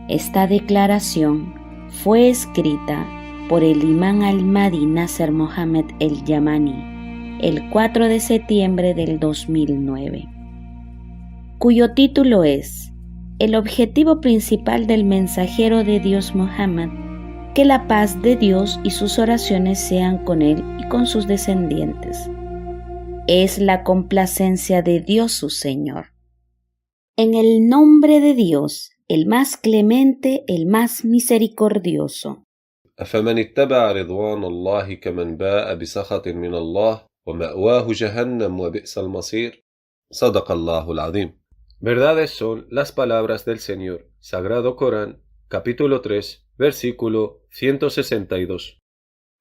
Esta declaración fue escrita por el imán al-Mahdi Nasser Mohammed el-Yamani el 4 de septiembre del 2009, cuyo título es El objetivo principal del mensajero de Dios Muhammad, que la paz de Dios y sus oraciones sean con él y con sus descendientes. Es la complacencia de Dios su Señor. En el nombre de Dios, el más clemente, el más misericordioso. أفمن اتبع رضوان الله كمن باء بسخط من الله ومأواه جهنم وبئس المصير صدق الله العظيم. Verdades son las palabras del Señor. Sagrado Corán, capítulo 3, versículo 162.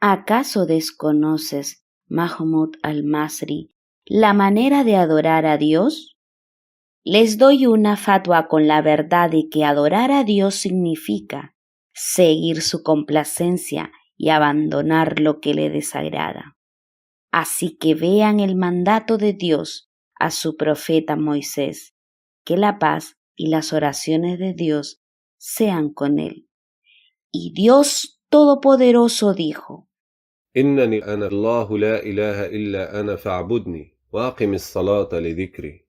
¿Acaso desconoces, Mahmud al-Masri, la manera de adorar a Dios? Les doy una fatwa con la verdad de que adorar a Dios significa seguir su complacencia y abandonar lo que le desagrada. Así que vean el mandato de Dios a su profeta Moisés, que la paz y las oraciones de Dios sean con él. Y Dios Todopoderoso dijo: إنني أنا الله لا إله إلا أنا فاعبدني وأقم الصلاة لذكري.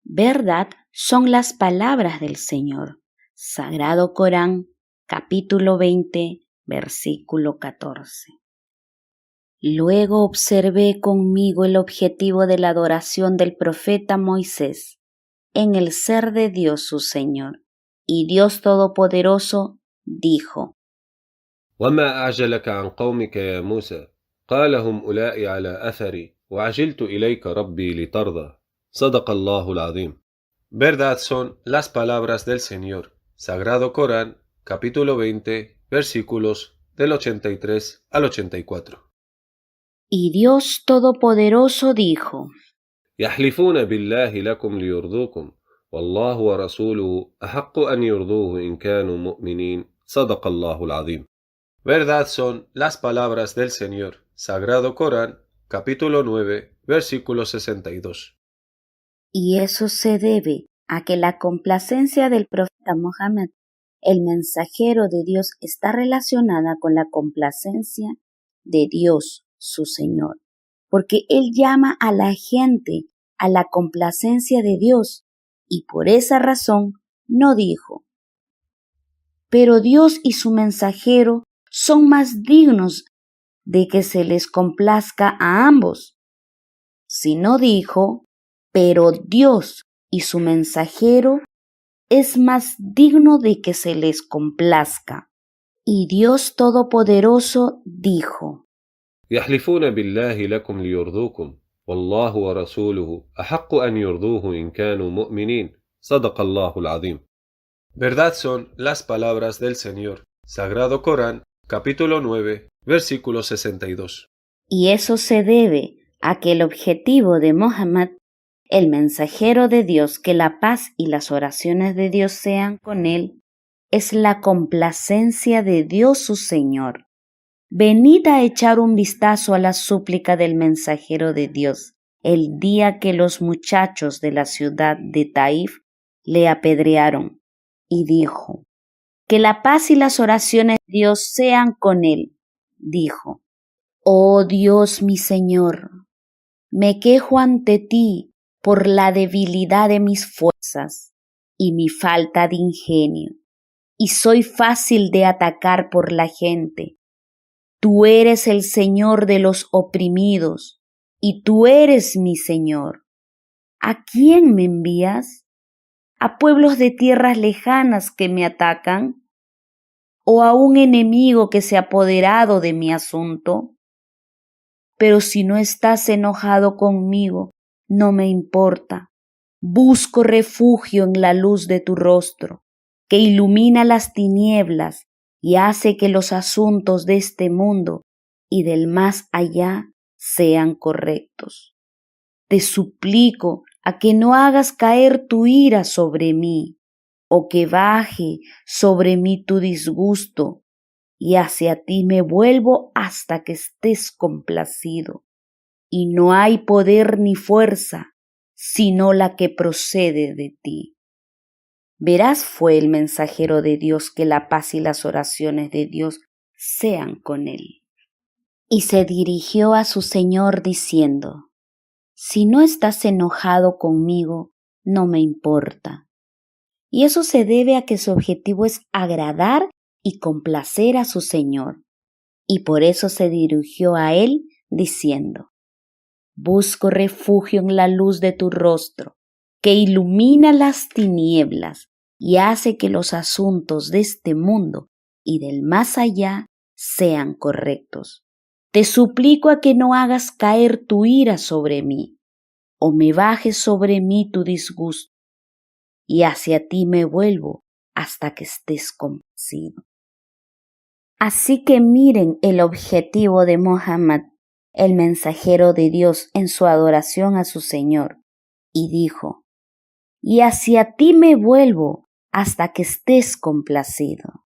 Verdad son las palabras del Señor. Sagrado Corán, capítulo 20, versículo 14. Luego observé conmigo el objetivo de la adoración del profeta Moisés en el ser de Dios su Señor. Y Dios Todopoderoso dijo: وما أعجلك عن قومك يا موسى قال هم أولئك على أثري وعجلت إليك ربي لترضى صدق الله العظيم. Verdad son las palabras del Señor. Sagrado Corán, capítulo 20, versículos del 83 al 84. Y Dios Todopoderoso dijo: يحلفون بالله لكم ليرضوكم والله ورسوله أحق أن يرضوه إن كانوا مؤمنين صدق الله العظيم. Verdad son las palabras del Señor. Sagrado Corán, capítulo 9, versículo 62. Y eso se debe a que la complacencia del profeta Mohammed, el mensajero de Dios, está relacionada con la complacencia de Dios, su Señor, porque Él llama a la gente a la complacencia de Dios, y por esa razón no dijo: pero Dios y su mensajero son más dignos de que se les complazca a ambos, sino dijo: pero Dios y su mensajero es más digno de que se les complazca. Y Dios Todopoderoso dijo: يحلفون بالله لكم ليرضوكم والله ورسوله أحق أن يرضوه إن كانوا مؤمنين صدق الله العظيم. Verdad son las palabras del Señor. Sagrado Corán, capítulo 9, versículo 62. Y eso se debe a que el objetivo de Mohammed, el mensajero de Dios, que la paz y las oraciones de Dios sean con él, es la complacencia de Dios su Señor. Venid a echar un vistazo a la súplica del mensajero de Dios el día que los muchachos de la ciudad de Taif le apedrearon, y dijo: que la paz y las oraciones de Dios sean con él. Dijo: oh Dios mi Señor, me quejo ante ti por la debilidad de mis fuerzas y mi falta de ingenio, y soy fácil de atacar por la gente. Tú eres el Señor de los oprimidos, y tú eres mi Señor. ¿A quién me envías? ¿A pueblos de tierras lejanas que me atacan? ¿O a un enemigo que se ha apoderado de mi asunto? Pero si no estás enojado conmigo, no me importa. Busco refugio en la luz de tu rostro, que ilumina las tinieblas y hace que los asuntos de este mundo y del más allá sean correctos. Te suplico a que no hagas caer tu ira sobre mí, o que baje sobre mí tu disgusto, y hacia ti me vuelvo hasta que estés complacido. Y no hay poder ni fuerza, sino la que procede de ti. Verás, fue el mensajero de Dios, que la paz y las oraciones de Dios sean con él. Y se dirigió a su señor diciendo: si no estás enojado conmigo, no me importa. Y eso se debe a que su objetivo es agradar y complacer a su señor. Y por eso se dirigió a él diciendo: busco refugio en la luz de tu rostro, que ilumina las tinieblas y hace que los asuntos de este mundo y del más allá sean correctos. Te suplico a que no hagas caer tu ira sobre mí, o me bajes sobre mí tu disgusto, y hacia ti me vuelvo hasta que estés complacido. Así que miren el objetivo de Muhammad, el mensajero de Dios, en su adoración a su Señor, y dijo: y hacia ti me vuelvo hasta que estés complacido.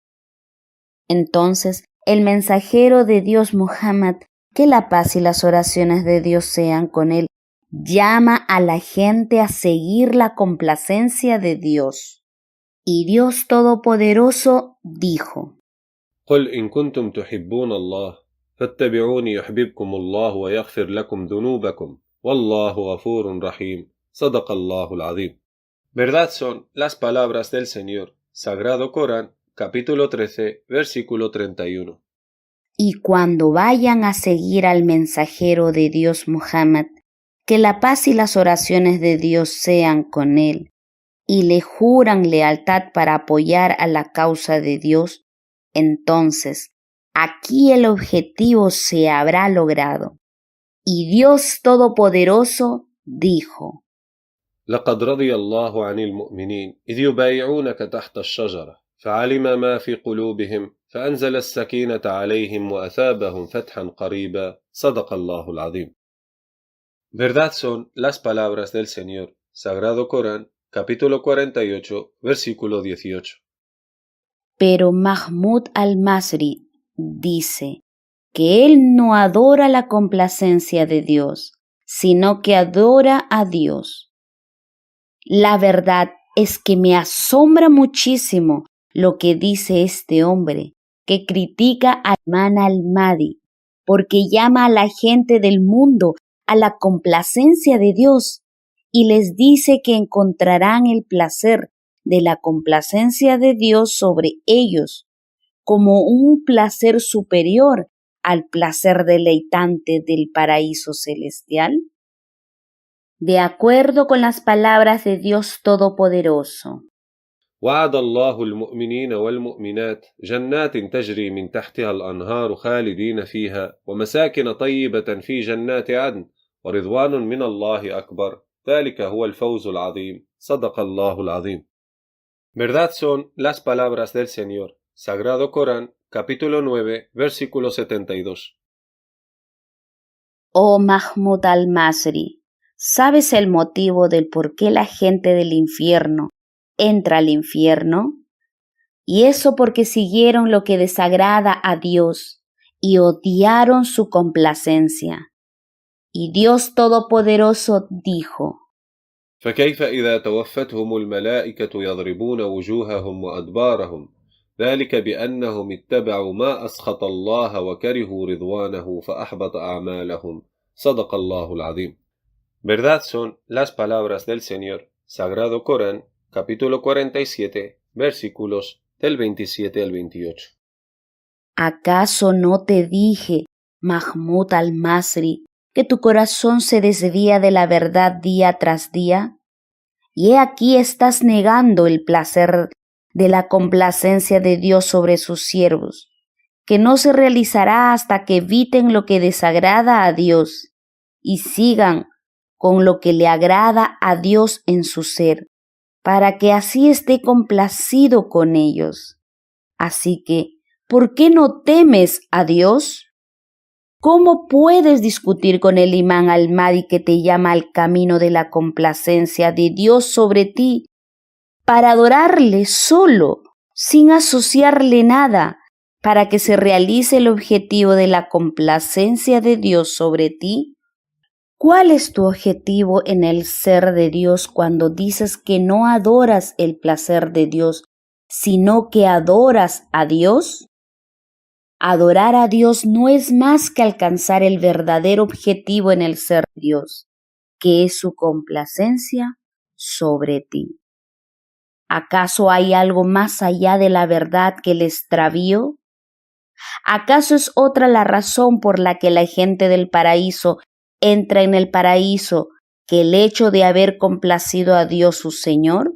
Entonces, el mensajero de Dios Muhammad, que la paz y las oraciones de Dios sean con él, llama a la gente a seguir la complacencia de Dios. Y Dios Todopoderoso dijo: قل إن كنتم تحبون الله فاتبعوني يحببكم الله ويغفر لكم ذنوبكم والله غفور رحيم صدق الله العظيم. Verdad son las palabras del Señor, Sagrado Corán, capítulo 13, versículo 31. Y cuando vayan a seguir al mensajero de Dios Muhammad, que la paz y las oraciones de Dios sean con él, y le juran lealtad para apoyar a la causa de Dios, entonces aquí el objetivo se habrá logrado. Y Dios Todopoderoso dijo: لقد رضي الله عن المؤمنين إذ يبايعونك تحت الشجرة فعلم ما في قلوبهم فأنزل السكينة عليهم وأثابهم فتحا قريبا صدق الله العظيم. Verdad son las palabras del Señor, Sagrado Corán, capítulo 48, versículo 18. Pero Mahmud al-Masri dice que él no adora la complacencia de Dios, sino que adora a Dios. La verdad es que me asombra muchísimo lo que dice este hombre, que critica a Imam al-Mahdi, porque llama a la gente del mundo a la complacencia de Dios y les dice que encontrarán el placer de la complacencia de Dios sobre ellos como un placer superior al placer deleitante del paraíso celestial. De acuerdo con las palabras de Dios Todopoderoso: وعد الله المؤمنين والمؤمنات جنات تجري من تحتها الأنهار خالدين فيها ومساكن طيبة في جنات عدن ورضوان من الله أكبر ذلك هو الفوز العظيم صدق الله العظيم. Verdad son las palabras del Señor, Sagrado Corán, capítulo 9, versículo 72. Oh Mahmud al-Masri, ¿sabes el motivo del por qué la gente del infierno entra al infierno? Y eso porque siguieron lo que desagrada a Dios y odiaron su complacencia. Y Dios Todopoderoso dijo: فكيف إذا توفتهم الملائكة يضربون وجوههم وأدبارهم ذلك بأنهم اتبعوا ما أسخط الله وكرهوا رضوانه فأحبط أعمالهم صدق الله العظيم. Verdad son las palabras del Señor, Sagrado Corán, capítulo 47, versículos del 27 al 28. ¿Acaso no te dije, Mahmud al-Masri, que tu corazón se desvía de la verdad día tras día? Y he aquí estás negando el placer de la complacencia de Dios sobre sus siervos, que no se realizará hasta que eviten lo que desagrada a Dios y sigan con lo que le agrada a Dios en su ser, para que así esté complacido con ellos. Así que, ¿por qué no temes a Dios? ¿Cómo puedes discutir con el Imam al-Mahdi que te llama al camino de la complacencia de Dios sobre ti, para adorarle solo, sin asociarle nada, para que se realice el objetivo de la complacencia de Dios sobre ti? ¿Cuál es tu objetivo en el ser de Dios cuando dices que no adoras el placer de Dios, sino que adoras a Dios? Adorar a Dios no es más que alcanzar el verdadero objetivo en el ser de Dios, que es su complacencia sobre ti. ¿Acaso hay algo más allá de la verdad que el extravío? ¿Acaso es otra la razón por la que la gente del paraíso entra en el paraíso que el hecho de haber complacido a Dios su Señor?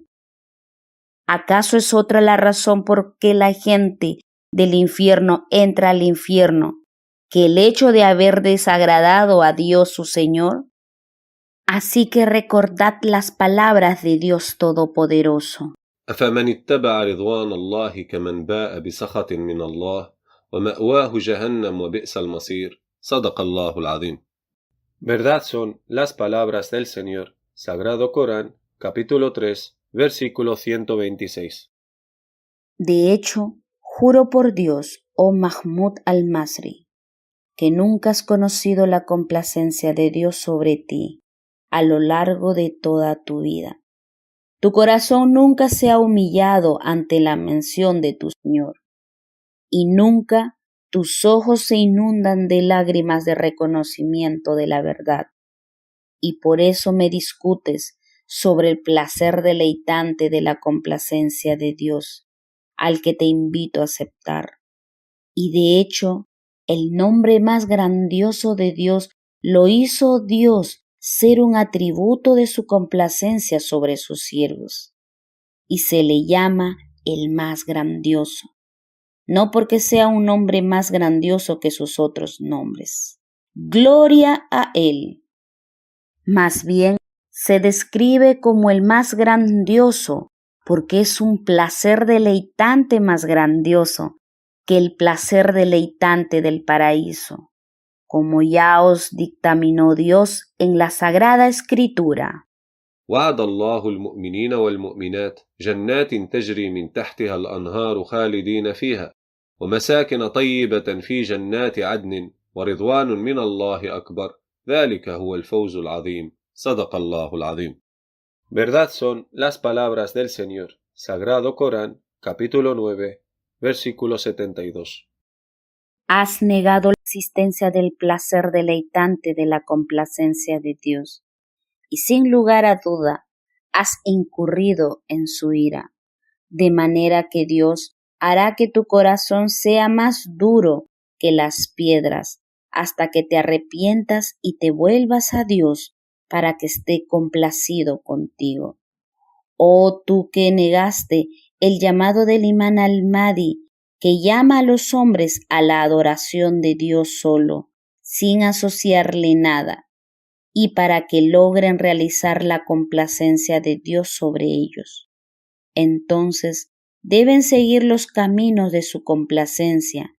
¿Acaso es otra la razón por qué la gente del infierno entra al infierno que el hecho de haber desagradado a Dios su Señor? Así que recordad las palabras de Dios Todopoderoso. أفمن اتبع رضوان الله كمن باء بسخط من الله ومأواه جهنم وبئس المصير صدق الله العظيم. Verdad son las palabras del Señor, Sagrado Corán, capítulo 3, versículo 126. De hecho, juro por Dios, oh Mahmud al-Masri, que nunca has conocido la complacencia de Dios sobre ti a lo largo de toda tu vida. Tu corazón nunca se ha humillado ante la mención de tu Señor, y nunca tus ojos se inundan de lágrimas de reconocimiento de la verdad, y por eso me discutes sobre el placer deleitante de la complacencia de Dios, al que te invito a aceptar. Y de hecho, el nombre más grandioso de Dios lo hizo Dios ser un atributo de su complacencia sobre sus siervos, y se le llama el más grandioso, no porque sea un nombre más grandioso que sus otros nombres. Gloria a Él. Más bien, se describe como el más grandioso, porque es un placer deleitante más grandioso que el placer deleitante del paraíso, como ya os dictaminó Dios en la Sagrada Escritura. وعد الله المؤمنين والمؤمنات جنات تجري من تحتها الأنهار خالدين فيها ومساكن طيبة في جنات عدن ورضوان من الله أكبر ذلك هو الفوز العظيم صدق الله العظيم. Verdad son las palabras del Señor, Sagrado Corán, capítulo 9, versículo 72. Has negado la existencia del placer deleitante de la complacencia de Dios, y sin lugar a duda has incurrido en su ira, de manera que Dios hará que tu corazón sea más duro que las piedras, hasta que te arrepientas y te vuelvas a Dios para que esté complacido contigo. Oh tú que negaste el llamado del Imán al-Mahdi, que llama a los hombres a la adoración de Dios solo, sin asociarle nada, y para que logren realizar la complacencia de Dios sobre ellos. Entonces deben seguir los caminos de su complacencia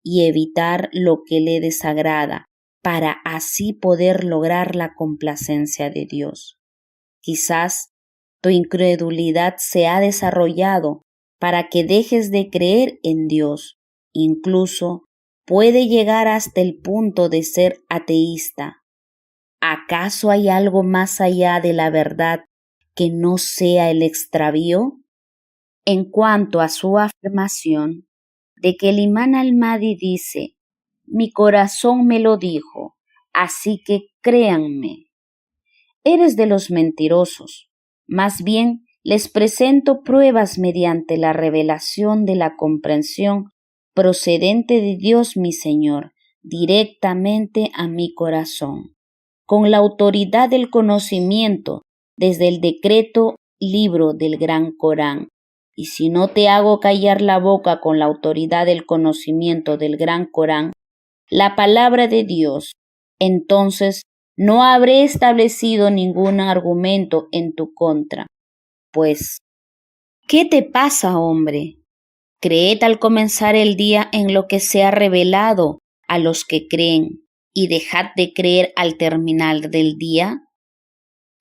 y evitar lo que le desagrada, para así poder lograr la complacencia de Dios. Quizás tu incredulidad se ha desarrollado para que dejes de creer en Dios. Incluso puede llegar hasta el punto de ser ateísta. ¿Acaso hay algo más allá de la verdad que no sea el extravío? En cuanto a su afirmación de que el Imán al-Mahdi dice, mi corazón me lo dijo, así que créanme. Eres de los mentirosos. Más bien, les presento pruebas mediante la revelación de la comprensión procedente de Dios mi Señor, directamente a mi corazón, con la autoridad del conocimiento, desde el decreto libro del Gran Corán. Y si no te hago callar la boca con la autoridad del conocimiento del Gran Corán, la palabra de Dios, entonces no habré establecido ningún argumento en tu contra. Pues, ¿qué te pasa, hombre? Creed al comenzar el día en lo que se ha revelado a los que creen, y dejad de creer al terminar del día.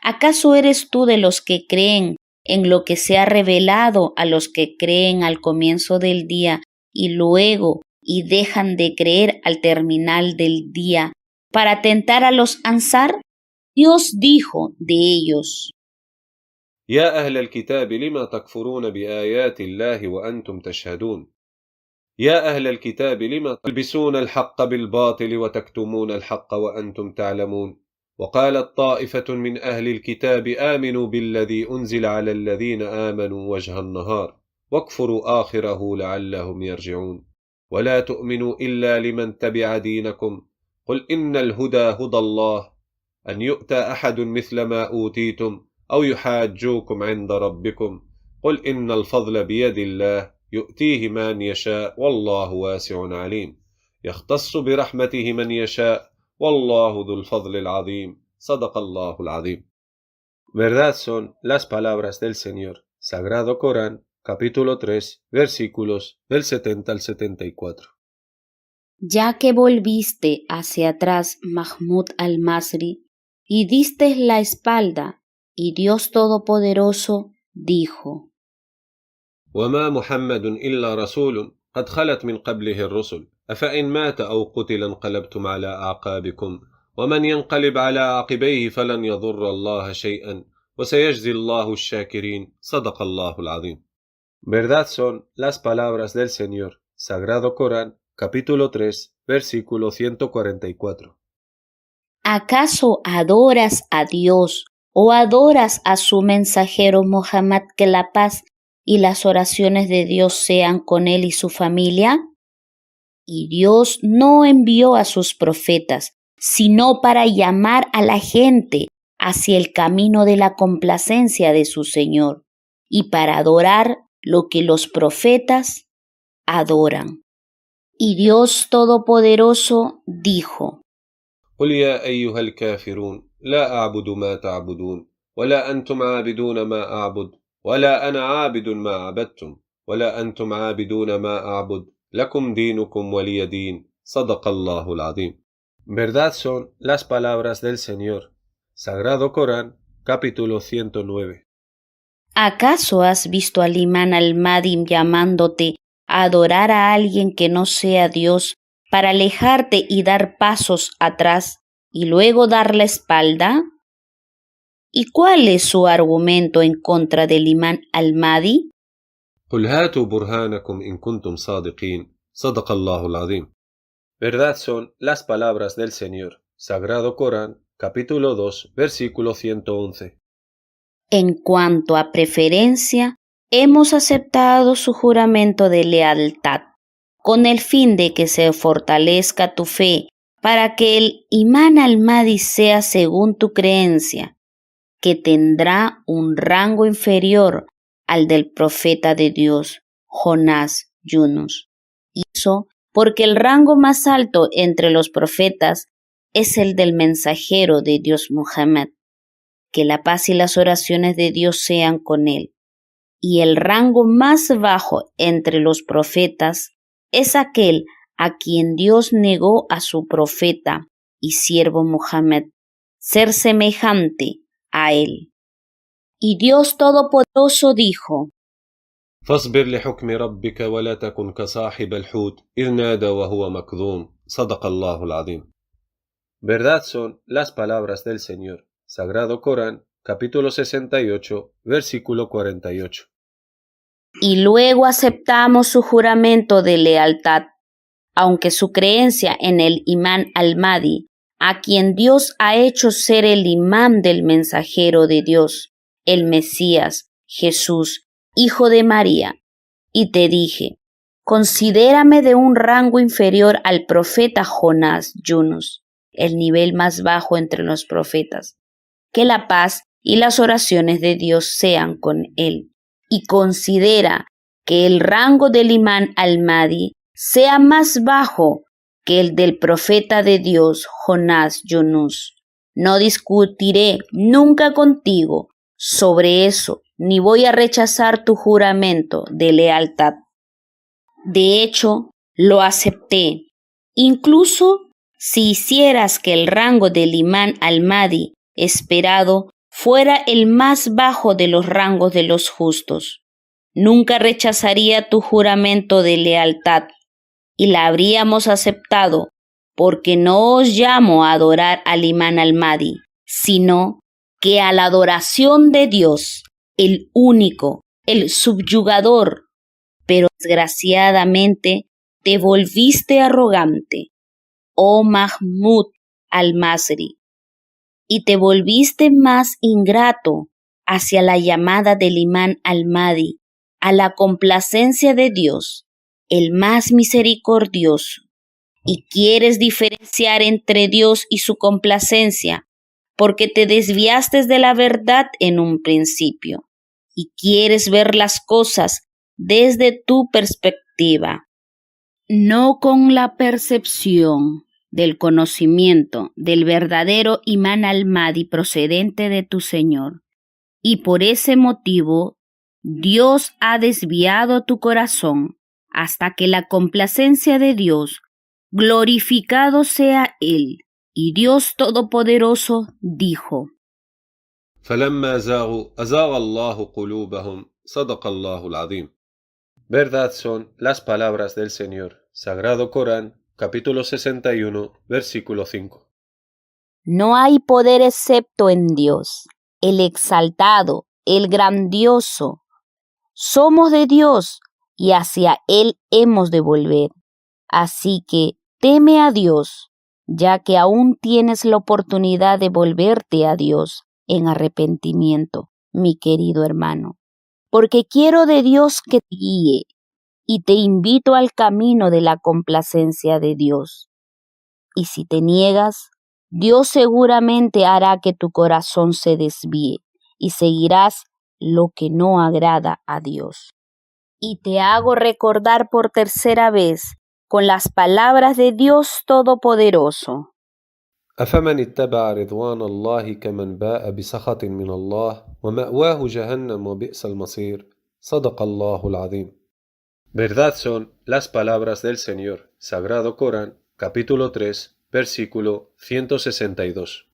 ¿Acaso eres tú de los que creen en lo que se ha revelado a los que creen al comienzo del día y luego dejan de creer al terminar del día para tentar a los Ansar? Dios dijo de ellos: يا أهل الكتاب لما تكفرون بآيات الله وأنتم تشهدون يا أهل الكتاب لما تلبسون الحق بالباطل وتكتمون الحق وأنتم تعلمون وقالت طائفة من أهل الكتاب آمنوا بالذي أنزل على الذين آمنوا وجه النهار واكفروا آخره لعلهم يرجعون ولا تؤمنوا إلا لمن تبع دينكم قل إن الهدى هدى الله أن يؤتى أحد مثل ما أوتيتم أو يحاجوكم عند ربكم قل إن الفضل بيد الله يؤتيه من يشاء والله واسع عليم يختص برحمته من يشاء والله ذو الفضل العظيم صدق الله العظيم. Verdad son las palabras del Señor. Sagrado Corán, capítulo 3, versículos del 70 al 74. Ya que volviste hacia atrás, Mahmud al-Masri, y diste la espalda, y Dios Todopoderoso dijo: وما محمد إلا رسول قد خلت من قبله الرسل أفإن مات أو قتل انقلبتم على أعقابكم ومن ينقلب على عقبيه فلن يضر الله شيئا وسيجزي الله الشاكرين صدق الله العظيم. Verdad son las palabras del Señor. Sagrado Corán, capítulo 3, versículo 144. ¿Acaso adoras a Dios o adoras a su mensajero Muhammad, que la paz y las oraciones de Dios sean con él y su familia? Y Dios no envió a sus profetas, sino para llamar a la gente hacia el camino de la complacencia de su Señor, y para adorar lo que los profetas adoran. Y Dios Todopoderoso dijo: قل يا أيها الكافرون لا أعبد ما تعبدون ولا أنتم عابدون ما أعبد ولا أنا عابد ما عبدتم ولا أنتم عابدون ما أعبد لكم دينكم ولي دين صدق الله العظيم. Verdad son las palabras del Señor. Sagrado Corán, capítulo 109. ¿Acaso has visto al imán al-Mahdi llamándote a adorar a alguien que no sea Dios para alejarte y dar pasos atrás y luego dar la espalda? ¿Y cuál es su argumento en contra del imán al-Mahdi? قل هاتوا برهانكم إن كنتم صادقين صدق الله العظيم. Verdad son las palabras del Señor. Sagrado Corán, capítulo 2, versículo 111. En cuanto a preferencia, hemos aceptado su juramento de lealtad, con el fin de que se fortalezca tu fe, para que el imán al-Mahdi sea según tu creencia, que tendrá un rango inferior al del profeta de Dios, Jonás Yunus. Hizo porque el rango más alto entre los profetas es el del mensajero de Dios Muhammad, que la paz y las oraciones de Dios sean con él. Y el rango más bajo entre los profetas es aquel a quien Dios negó a su profeta y siervo Muhammad ser semejante a él. Y Dios Todopoderoso dijo: فاصبر لحكم ربك ولا تكن كصاحب الحوت إذ نادى وهو مكظوم صدق الله العظيم. Verdad son las palabras del Señor. Sagrado Corán, capítulo 68, versículo 48. Y luego aceptamos su juramento de lealtad, aunque su creencia en el imán al-Mahdi, a quien Dios ha hecho ser el imán del mensajero de Dios, el Mesías, Jesús, hijo de María, y te dije: considérame de un rango inferior al profeta Jonás Yunus, el nivel más bajo entre los profetas. Que la paz y las oraciones de Dios sean con él, y considera que el rango del imán al-Mahdi sea más bajo que el del profeta de Dios Jonás Yunus. No discutiré nunca contigo sobre eso, ni voy a rechazar tu juramento de lealtad. De hecho, lo acepté, incluso si hicieras que el rango del imán al-Mahdi esperado fuera el más bajo de los rangos de los justos. Nunca rechazaría tu juramento de lealtad, y la habríamos aceptado, porque no os llamo a adorar al imán al-Mahdi, sino que a la adoración de Dios, el único, el subyugador, pero desgraciadamente te volviste arrogante, oh Mahmud al-Masri, y te volviste más ingrato hacia la llamada del imán al-Mahdi, a la complacencia de Dios, el más misericordioso, y quieres diferenciar entre Dios y su complacencia, porque te desviaste de la verdad en un principio, y quieres ver las cosas desde tu perspectiva, no con la percepción del conocimiento del verdadero imán al-Mahdi procedente de tu Señor. Y por ese motivo, Dios ha desviado tu corazón hasta que la complacencia de Dios, glorificado sea Él, y Dios Todopoderoso dijo: فلما زاغوا أزاغ الله قلوبهم صدق الله العظيم. Verdad son las palabras del Señor. Sagrado Corán, capítulo 61, versículo 5. No hay poder excepto en Dios, el exaltado, el grandioso. Somos de Dios y hacia Él hemos de volver. Así que teme a Dios, ya que aún tienes la oportunidad de volverte a Dios en arrepentimiento, mi querido hermano. Porque quiero de Dios que te guíe y te invito al camino de la complacencia de Dios. Y si te niegas, Dios seguramente hará que tu corazón se desvíe y seguirás lo que no agrada a Dios. Y te hago recordar por tercera vez con las palabras de Dios Todopoderoso. أفمن اتبع رضوان الله كمن باء بسخط من الله ومأواه جهنم وبئس المصير صدق الله العظيم. Verdad son las palabras del Señor. Sagrado Corán, capítulo 3, versículo 162.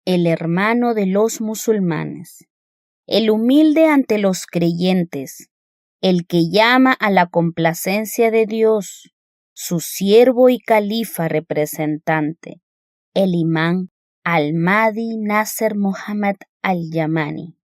El hermano de los musulmanes, el humilde ante los creyentes, el que llama a la complacencia de Dios, su siervo y califa representante, el imán al-Mahdi Nasser Muhammad al-Yamani.